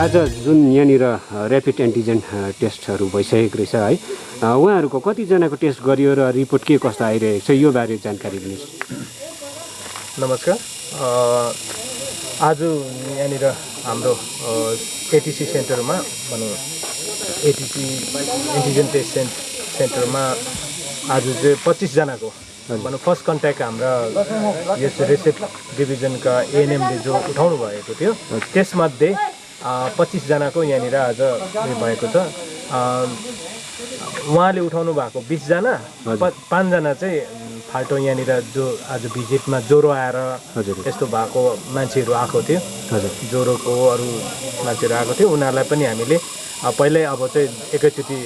आज जुन यहाँनिर ऱ्यापिड एन्टिजेन टेस्टहरू भइसकेको रहेछ है, उहाँहरूको कतिजनाको टेस्ट गरियो र रिपोर्ट के कस्तो आइरहेको छ यो बारे जानकारी दिनुहोस्। नमस्कार। आज यहाँनिर हाम्रो एटिसी सेन्टरमा भनौँ एटिसी एन्टिजेन टेस्ट सेन्टरमा आज चाहिँ 25 जनाको भनौँ फर्स्ट कन्ट्याक्ट हाम्रा यस रेसेप डिभिजनका एएनएमले जो उठाउनु भएको थियो त्यसमध्ये 25 जनाको यहाँनिर आज भएको छ। उहाँले उठाउनु भएको 20 जना, 5 जना चाहिँ फाल्टो यहाँनिर जो आज भिजिटमा ज्वरो आएर यस्तो भएको मान्छेहरू आएको थियो, ज्वरोको अरू मान्छेहरू आएको थियो, उनीहरूलाई पनि हामीले पहिल्यै अब चाहिँ एकैचोटि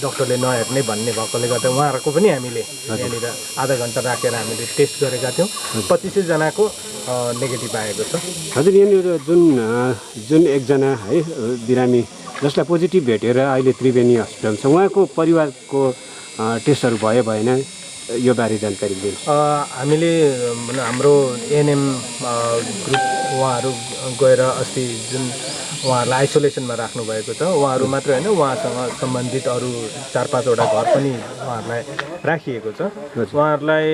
डक्टरले नहेर्ने भन्ने भएकोले गर्दा उहाँहरूको पनि हामीले यहाँनिर आधा घन्टा राखेर हामीले टेस्ट गरेका थियौँ। 25 जनाको नेगेटिभ आएको छ। हजुर, यहाँनिर जुन एकजना है बिरामी जसलाई पोजिटिभ भेटेर अहिले त्रिवेणी हस्पिटल छ, उहाँको परिवारको टेस्टहरू भयो भएन यो बारे जानकारी दिनु। हामीले हाम्रो एएनएम ग्रुप उहाँहरू गएर अस्ति जुन उहाँहरूलाई आइसोलेसनमा राख्नु भएको छ, उहाँहरू मात्र होइन उहाँसँग सम्बन्धित अरू 4-5 वटा घर पनि उहाँहरूलाई राखिएको छ। उहाँहरूलाई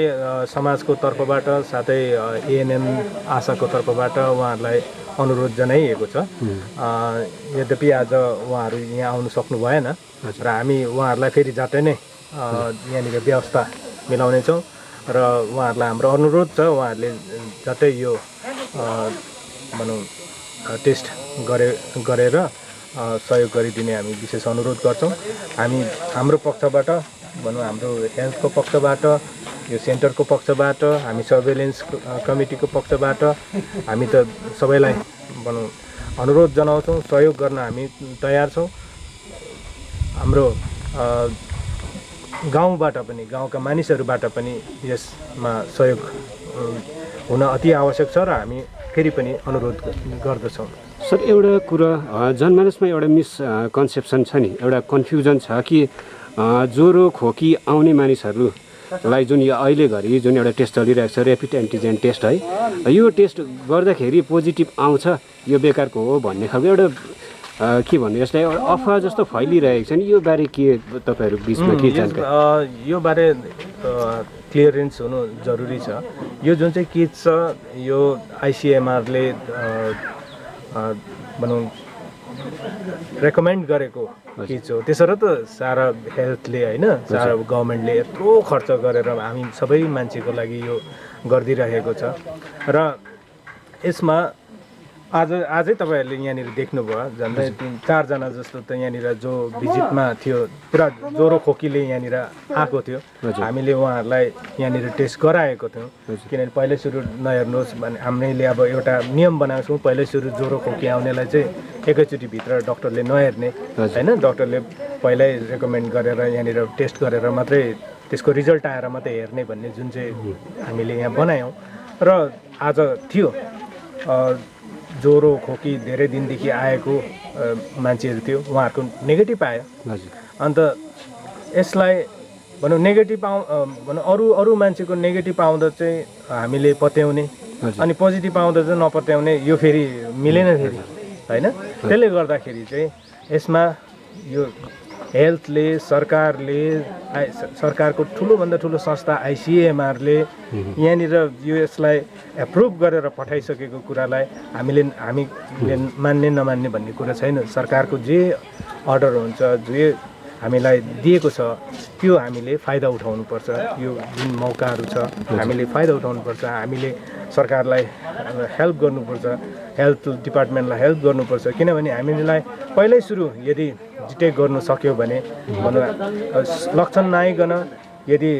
समाजको तर्फबाट साथै एएनएम आशाको तर्फबाट उहाँहरूलाई अनुरोध जनाइएको छ। यद्यपि आज उहाँहरू यहाँ आउनु सक्नु भएन र हामी उहाँहरूलाई फेरि झट्टै नै यहाँनिर व्यवस्था मिलाउनेछौँ र उहाँहरूलाई हाम्रो अनुरोध छ उहाँहरूले झट्टै यो भनौँ टेस्ट गरेर सहयोग गरिदिने हामी विशेष अनुरोध गर्छौँ। हाम्रो पक्षबाट भनौँ हाम्रो हेल्थको पक्षबाट यो सेन्टरको पक्षबाट हामी सर्वेलेन्स कमिटीको पक्षबाट हामी त सबैलाई भनौँ अनुरोध जनाउँछौँ, सहयोग गर्न हामी तयार छौँ। हाम्रो गाउँबाट पनि गाउँका मानिसहरूबाट पनि यसमा सहयोग हुन अति आवश्यक छ र हामी फेरि पनि अनुरोध गर्दछौँ। सर, एउटा कुरा जनमानसमा एउटा मिसकन्सेप्सन छ नि, एउटा कन्फ्युजन छ कि ज्वरो खोकी आउने मानिसहरूलाई जुन यो अहिले घरि जुन एउटा टेस्ट चलिरहेको छ ऱ्यापिड एन्टिजेन टेस्ट है, यो टेस्ट गर्दाखेरि पोजिटिभ आउँछ यो बेकारको हो भन्ने खालको एउटा के भन्नु यसलाई अफवाह जस्तो फैलिरहेको छ नि, यो बारे के तपाईँहरू बिचमा के जानकारी? यो बारे क्लियरेन्स हुनु जरुरी छ। यो जुन चाहिँ किट छ यो आइसिएमआरले भनौँ रेकमेन्ड गरेको किट हो। त्यसरी त सारा हेल्थले होइन सारा गभर्मेन्टले यत्रो खर्च गरेर हामी सबै मान्छेको लागि यो गरिदिइरहेको छ र यसमा आजै तपाईँहरूले यहाँनिर देख्नुभयो झन्डै 4 जना जस्तो त यहाँनिर जो भिजिटमा थियो पुरा ज्वरो खोकीले यहाँनिर आएको थियो, हामीले उहाँहरूलाई यहाँनिर टेस्ट गराएको थियौँ। किनभने पहिल्यै सुरु नहेर्नुहोस् भने हामीले अब एउटा नियम बनाएको छौँ, पहिल्यै सुरु ज्वरो खोकी आउनेलाई चाहिँ एकैचोटि भित्र डक्टरले नहेर्ने होइन, डक्टरले पहिल्यै रेकमेन्ड गरेर यहाँनिर टेस्ट गरेर मात्रै त्यसको रिजल्ट आएर मात्रै हेर्ने भन्ने जुन चाहिँ हामीले यहाँ बनायौँ र आज थियो ज्वरो खोकी धेरै दिनदेखि आएको मान्छेहरू थियो, उहाँहरूको नेगेटिभ आयो। अन्त यसलाई भनौँ नेगेटिभ भनौँ अरू मान्छेको नेगेटिभ आउँदा चाहिँ हामीले पत्याउने अनि पोजिटिभ आउँदा चाहिँ नपत्याउने यो फेरि मिलेन फेरि होइन। त्यसले गर्दाखेरि चाहिँ यसमा यो हेल्थले सरकारको ठुलोभन्दा ठुलो संस्था आइसिएमआरले यहाँनिर यो यसलाई एप्रुभ गरेर पठाइसकेको कुरालाई हामीले मान्ने नमान्ने भन्ने कुरा छैन। सरकारको जे अर्डर हुन्छ जे हामीलाई दिएको छ त्यो हामीले फाइदा उठाउनुपर्छ। यो जुन मौकाहरू छ हामीले फाइदा उठाउनुपर्छ, हामीले सरकारलाई हेल्प गर्नुपर्छ, हेल्थ डिपार्टमेन्टलाई हेल्प गर्नुपर्छ। किनभने हामीलाई पहिल्यै सुरु यदि डिटेक्ट गर्नु सक्यो भने भनौँ लक्षण नआइकन यदि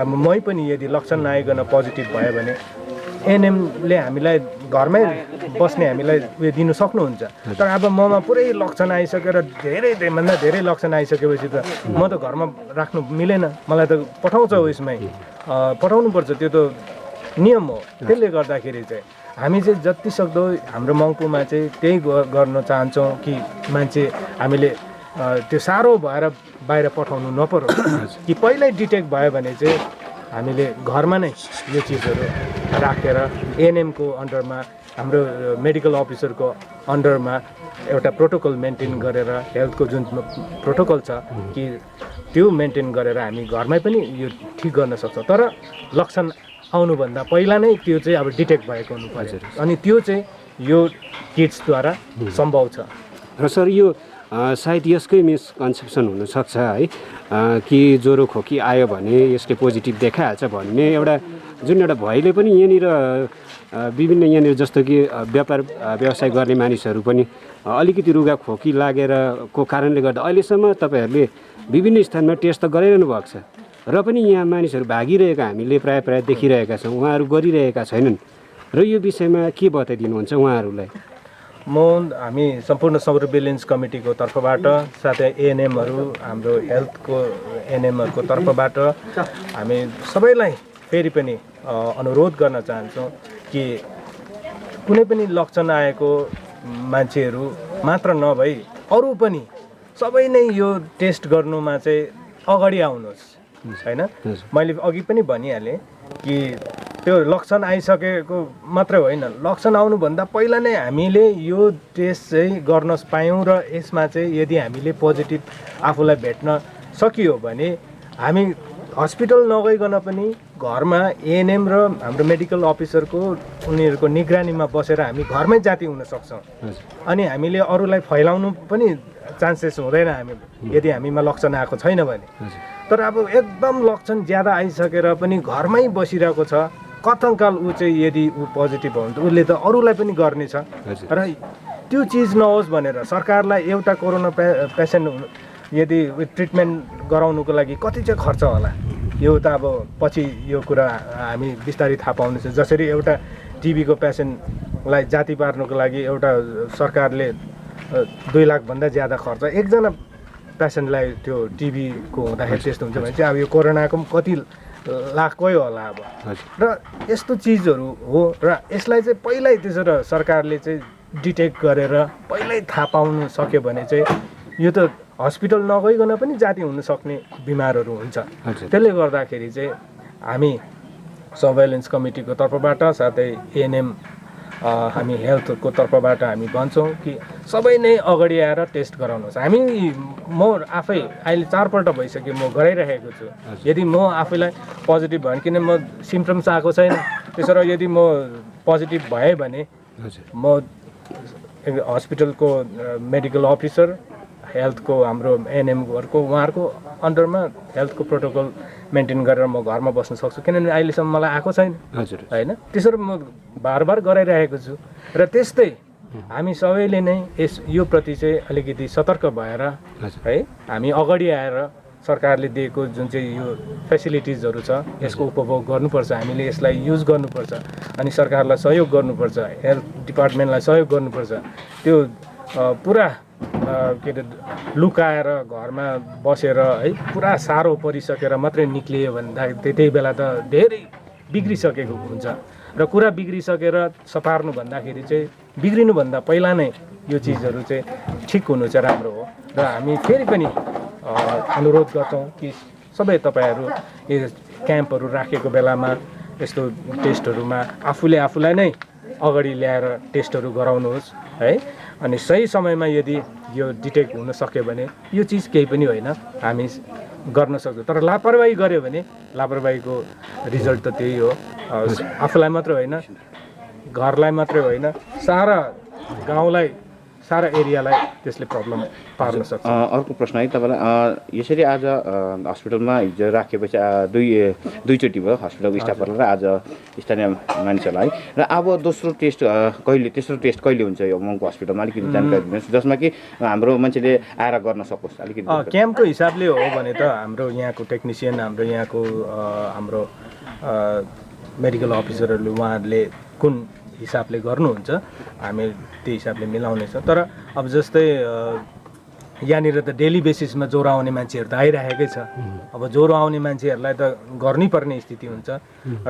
मै पनि यदि लक्षण नआइकन पोजिटिभ भयो भने एएनएमले हामीलाई घरमै बस्ने हामीलाई उयो दिनु सक्नुहुन्छ। तर अब ममा पुरै लक्षण आइसकेर धेरैभन्दा धेरै लक्षण आइसकेपछि त म त घरमा राख्नु मिलेन, मलाई त पठाउँछ उयसमै पठाउनुपर्छ, त्यो त नियम हो। त्यसले गर्दाखेरि चाहिँ हामी चाहिँ जति सक्दो हाम्रो मङ्पुमा चाहिँ त्यही गर्न चाहन्छौँ कि मान्छे हामीले त्यो साह्रो भएर बाहिर पठाउनु नपरोस् कि पहिल्यै डिटेक्ट भयो भने चाहिँ हामीले घरमा नै यो चिजहरू राखेर एएनएमको अन्डरमा हाम्रो मेडिकल अफिसरको अन्डरमा एउटा प्रोटोकल मेन्टेन गरेर हेल्थको जुन प्रोटोकल छ कि त्यो मेन्टेन गरेर हामी घरमै पनि यो ठिक गर्न सक्छौँ। तर लक्षण आउनुभन्दा पहिला नै त्यो चाहिँ अब डिटेक्ट भएको हुनु पर्यो, अनि त्यो चाहिँ यो किट्सद्वारा सम्भव छ। र सर यो सायद यसकै मिसकन्सेप्सन हुनसक्छ है कि ज्वरो खोकी आयो भने यसले पोजिटिभ देखाइहाल्छ भन्ने एउटा जुन एउटा भयले पनि यहाँनिर विभिन्न यहाँनिर जस्तो कि व्यापार व्यवसाय गर्ने मानिसहरू पनि अलिकति रुगा खोकी लागेर को कारणले गर्दा अहिलेसम्म तपाईँहरूले विभिन्न स्थानमा टेस्ट त गरिरहनु भएको छ र पनि यहाँ मानिसहरू भागिरहेका हामीले प्राय देखिरहेका छौँ, उहाँहरू गरिरहेका छैनन् र यो विषयमा के बताइदिनुहुन्छ उहाँहरूलाई? हामी सम्पूर्ण सर्भिलेन्स कमिटीको तर्फबाट साथै एएनएमहरू हाम्रो हेल्थको एएनएमहरूको तर्फबाट हामी सबैलाई फेरि पनि अनुरोध गर्न चाहन्छौँ कि कुनै पनि लक्षण आएको मान्छेहरू मात्र नभई अरू पनि सबै नै यो टेस्ट गर्नुमा चाहिँ अगाडि आउनुहोस् हैन। मैले अघि पनि भनिहालेँ कि त्यो लक्षण आइसकेको मात्रै होइन, लक्षण आउनुभन्दा पहिला नै हामीले यो टेस्ट चाहिँ गर्न पायौँ र यसमा चाहिँ यदि हामीले पोजिटिभ आफूलाई भेट्न सकियो भने हामी हस्पिटल नगइकन पनि घरमा एएनएम र हाम्रो मेडिकल अफिसरको उनीहरूको निगरानीमा बसेर हामी घरमै जाति हुन सक्छौँ। अनि हामीले अरूलाई फैलाउनु पनि चान्सेस हुँदैन हामी यदि हामीमा लक्षण आएको छैन भने। तर अब एकदम लक्षण ज्यादा आइसकेर पनि घरमै बसिरहेको छ, कथङ्काल ऊ चाहिँ यदि ऊ पोजिटिभ हो भने त उसले त अरूलाई पनि गर्नेछ र त्यो चिज नहोस् भनेर सरकारलाई एउटा कोरोना पेसेन्ट यदि ट्रिटमेन्ट गराउनुको लागि कति चाहिँ खर्च होला यो त अब पछि यो कुरा हामी बिस्तारै थाहा पाउनेछ। जसरी एउटा टिबीको पेसेन्टलाई जाति पार्नुको लागि एउटा सरकारले 2 लाखभन्दा ज्यादा खर्च एकजना पेसेन्टलाई त्यो टिबीको हुँदाखेरि टेस्ट हुन्छ भने चाहिँ अब यो कोरोनाको पनि कति लाखकै होला अब। र यस्तो चिजहरू हो र यसलाई चाहिँ पहिल्यै त्यसो सरकारले चाहिँ डिटेक्ट गरेर पहिल्यै थाहा पाउनु सक्यो भने चाहिँ यो त हस्पिटल नगइकन पनि जाति हुन सक्ने बिमारहरू हुन्छ। त्यसले गर्दाखेरि चाहिँ हामी सर्वेलेन्स कमिटीको तर्फबाट साथै एएनएम हामी हेल्थको तर्फबाट हामी भन्छौँ कि सबै नै अगाडि आएर टेस्ट गराउनुहोस्। म आफै अहिले 4 पल्ट भइसक्यो म गराइरहेको छु। यदि म आफैलाई पोजिटिभ भयो किन म सिम्पटम्स आएको छैन, त्यसो यदि म पोजिटिभ भएँ भने म हस्पिटलको मेडिकल अफिसर हेल्थको हाम्रो एएनएमहरूको उहाँहरूको अन्डरमा हेल्थको प्रोटोकल मेन्टेन गरेर म घरमा बस्न सक्छु, किनभने अहिलेसम्म मलाई आएको छैन होइन। त्यसरी म बार गराइरहेको छु। र त्यस्तै हामी सबैले नै यो प्रति चाहिँ अलिकति सतर्क भएर है हामी अगाडि आएर सरकारले दिएको जुन चाहिँ यो फेसिलिटिजहरू छ यसको उपभोग गर्नुपर्छ, हामीले यसलाई युज गर्नुपर्छ अनि सरकारलाई सहयोग गर्नुपर्छ, हेल्थ डिपार्टमेन्टलाई सहयोग गर्नुपर्छ। त्यो पुरा के अरे लुकाएर घरमा बसेर है पुरा साह्रो परिसकेर मात्रै निक्लियो भन्दा त्यही बेला त धेरै बिग्रिसकेको हुन्छ र कुरा बिग्रिसकेर सपार्नु भन्दाखेरि चाहिँ बिग्रिनुभन्दा पहिला नै यो चिजहरू चाहिँ ठिक हुनु चाहिँ राम्रो हो। र हामी फेरि पनि अनुरोध गर्छौँ कि सबै तपाईँहरू यो क्याम्पहरू राखेको बेलामा यस्तो टेस्टहरूमा आफूलाई नै अगाडि ल्याएर टेस्टहरू गराउनुहोस् है। अनि सही समयमा यदि यो डिटेक्ट हुन सक्यो भने यो चिज केही पनि होइन, हामी गर्न सक्छौँ। तर लापरवाही गऱ्यो भने लापरवाहीको रिजल्ट त त्यही हो। आफूलाई मात्रै होइन, घरलाई मात्रै होइन, सारा गाउँलाई सारा एरियालाई त्यसले प्रब्लम पार्न सक्छ। अर्को प्रश्न है तपाईँलाई, यसरी आज हस्पिटलमा हिजो राखेपछि दुईचोटि भयो हस्पिटलको स्टाफहरूलाई र आज स्थानीय मानिसहरूलाई है। र अब तेस्रो टेस्ट कहिले हुन्छ यो मङ्पू हस्पिटलमा अलिकति जानकारी दिनुहोस् जसमा कि हाम्रो मान्छेले आएर गर्न सकोस् अलिकति। क्याम्पको हिसाबले हो भने त हाम्रो यहाँको टेक्निसियन हाम्रो मेडिकल अफिसरहरूले उहाँहरूले कुन हिसाबले गर्नुहुन्छ हामी त्यही हिसाबले मिलाउनेछौँ। तर अब जस्तै यहाँनिर त डेली बेसिसमा ज्वरो आउने मान्छेहरू त आइरहेकै छ। अब ज्वरो आउने मान्छेहरूलाई त गर्नै पर्ने स्थिति हुन्छ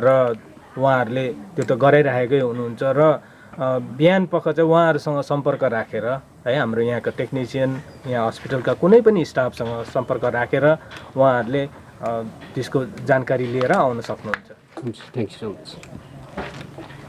र उहाँहरूले त्यो त गराइरहेकै हुनुहुन्छ। र बिहान पख चाहिँ उहाँहरूसँग सम्पर्क राखेर है हाम्रो यहाँका टेक्निसियन यहाँ हस्पिटलका कुनै पनि स्टाफसँग सम्पर्क राखेर उहाँहरूले त्यसको जानकारी लिएर आउन सक्नुहुन्छ। Thank you so much.